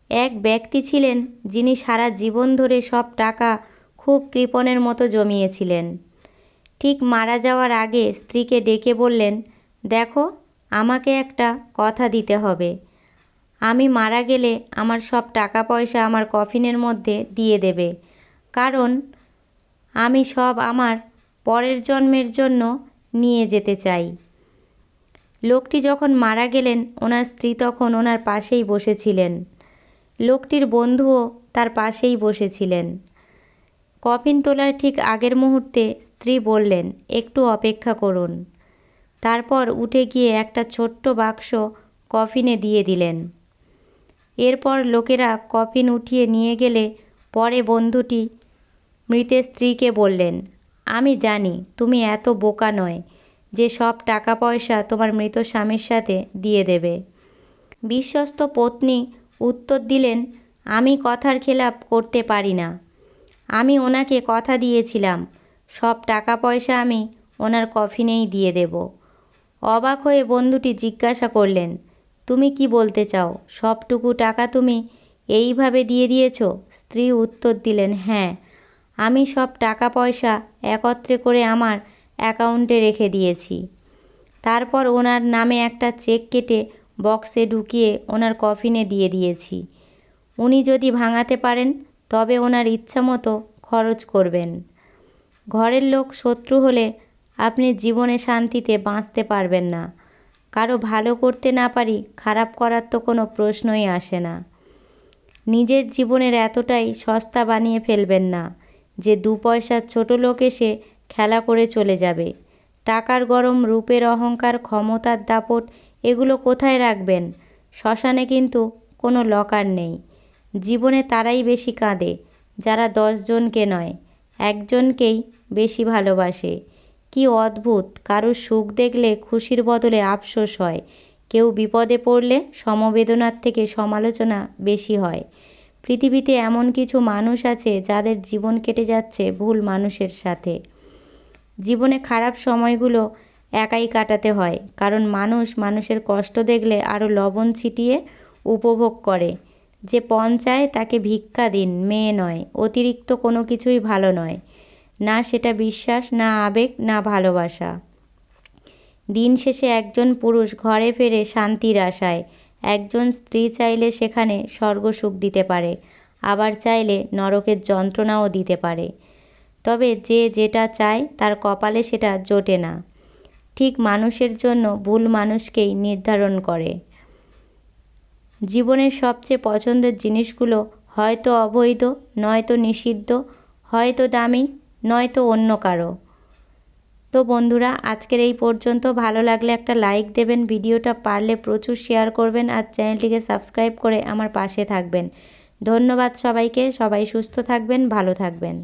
এক ব্যক্তি ছিলেন যিনি সারা জীবন ধরে সব টাকা খুব কৃপণের মতো জমিয়েছিলেন। ঠিক মারা যাওয়ার আগে স্ত্রীকে ডেকে বললেন, দেখো, আমাকে একটা কথা দিতে হবে। আমি মারা গেলে আমার সব টাকা পয়সা আমার কফিনের মধ্যে দিয়ে দেবে, কারণ আমি সব আমার পরের জন্মের জন্য নিয়ে যেতে চাই। লোকটি যখন মারা গেলেন, ওনার স্ত্রী তখন ওনার পাশেই বসেছিলেন। লোকটির বন্ধুও তার পাশেই বসেছিলেন। কফিন তোলার ঠিক আগের মুহূর্তে স্ত্রী বললেন, একটু অপেক্ষা করুন। তারপর উঠে গিয়ে একটা ছোট্ট বাক্স কফিনে দিয়ে দিলেন। এরপর লোকেরা কফিন উঠিয়ে নিয়ে গেলে পরে বন্ধুটি মৃতের স্ত্রীকে বললেন, আমি জানি তুমি এত বোকা নয় যে সব টাকা পয়সা তোমার মৃত স্বামীর সাথে দিয়ে দেবে। বিশ্বস্ত পত্নী উত্তর দিলেন, আমি কথার খেলাপ করতে পারি না। আমি ওনাকে কথা দিয়েছিলাম সব টাকা পয়সা আমি ওনার কফিনেই দিয়ে দেব। অবাক হয়ে বন্ধুটি জিজ্ঞাসা করলেন, তুমি কি বলতে চাও? সবটুকু টাকা তুমি এইভাবে দিয়ে দিয়েছ? স্ত্রী উত্তর দিলেন, হ্যাঁ, আমি সব টাকা পয়সা একত্রে করে আমার অ্যাকাউন্টে রেখে দিয়েছি। তারপর ওনার নামে একটা চেক কেটে বক্সে ঢুকিয়ে ওনার কফিনে দিয়ে দিয়েছি। উনি যদি ভাঙাতে পারেন তবে ওনার ইচ্ছামতো খরচ করবেন। ঘরের লোক শত্রু হলে আপনি জীবনে শান্তিতে বাঁচতে পারবেন না। কারো ভালো করতে না পারি খারাপ করার তো কোনো প্রশ্নই আসে না। নিজের জীবনের এতটাই সস্তা বানিয়ে ফেলবেন না যে 2 পয়সার ছোট লোক এসে খেলা করে চলে যাবে। টাকার গরম, রূপের অহংকার, ক্ষমতার দাপট এগুলো কোথায় রাখবেন? শ্মশানে কিন্তু কোনো লকার নেই। জীবনে তারাই বেশি কাঁদে যারা 10 জনকে নয়, একজনকেই বেশি ভালোবাসে। কি অদ্ভুত! কারোর সুখ দেখলে খুশির বদলে আফসোস হয়। কেউ বিপদে পড়লে সমবেদনার থেকে সমালোচনা বেশি হয়। পৃথিবীতে এমন কিছু মানুষ আছে যাদের জীবন কেটে যাচ্ছে ভুল মানুষের সাথে। জীবনে খারাপ সময়গুলো একাই কাটাতে হয়, কারণ মানুষ মানুষের কষ্ট দেখলে আরও লবণ ছিটিয়ে উপভোগ করে। যে পণ চায় তাকে ভিক্ষা দিন, মেয়ে নয়। অতিরিক্ত কোনো কিছুই ভালো নয়, না সেটা বিশ্বাস, না আবেগ, না ভালোবাসা। দিন শেষে একজন পুরুষ ঘরে ফেরে শান্তির আশায়। একজন স্ত্রী চাইলে সেখানে স্বর্গসুখ দিতে পারে, আবার চাইলে নরকের যন্ত্রণাও দিতে পারে। তবে যে যেটা চায় তার কপালে সেটা জোটে না। ঠিক মানুষের জন্য ভুল মানুষকেই নির্ধারণ করে। জীবনের সবচেয়ে পছন্দের জিনিসগুলো হয়তো অবৈধ, নয়তো নিষিদ্ধ, হয়তো দামি, নয়তো অন্য কারো। তো বন্ধুরা, আজকের এই পর্যন্ত। ভালো লাগলে একটা লাইক দেবেন, ভিডিওটা পারলে প্রচুর শেয়ার করবেন আর চ্যানেলটিকে সাবস্ক্রাইব করে আমার পাশে থাকবেন। ধন্যবাদ সবাইকে। সবাই সুস্থ থাকবেন, ভালো থাকবেন।